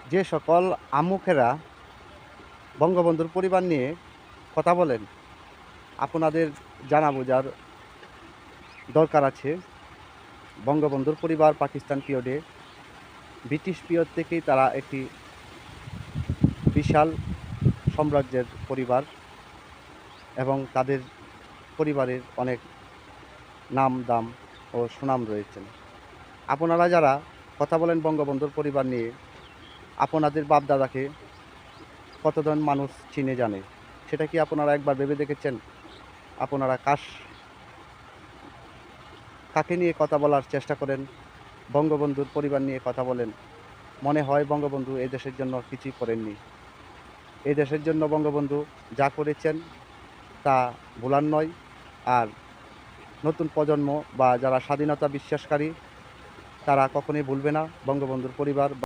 যে সকল আম্মুখেরা বঙ্গবন্ধুর পরিবার নিয়ে কথা বলেন, আপনাদের জানা বোঝার দরকার আছে। বঙ্গবন্ধুর পরিবার পাকিস্তান পিরিয়ডে, ব্রিটিশ পিরিয়ড থেকেই তারা একটি বিশাল সাম্রাজ্যের পরিবার এবং তাদের পরিবারের অনেক নাম দাম ও সুনাম রয়েছে। আপনারা যারা কথা বলেন বঙ্গবন্ধুর পরিবার নিয়ে, আপনাদের বাপ-দাদাকে কতজন মানুষ চিনে জানে? সেটা কি আপনারা একবার ভেবে দেখেছেন? আপনারা কাকে নিয়ে কথা বলার চেষ্টা করেন? বঙ্গবন্ধুর পরিবার নিয়ে কথা বলেন। মনে হয় বঙ্গবন্ধু এই দেশের জন্য কিছুই করেননি। এই দেশের জন্য বঙ্গবন্ধু যা করেছেন তা ভোলার নয়। আর নতুন প্রজন্ম বা যারা স্বাধীনতা বিশ্বাসকারী তারা কখনোই ভুলবে না বঙ্গবন্ধুর পরিবার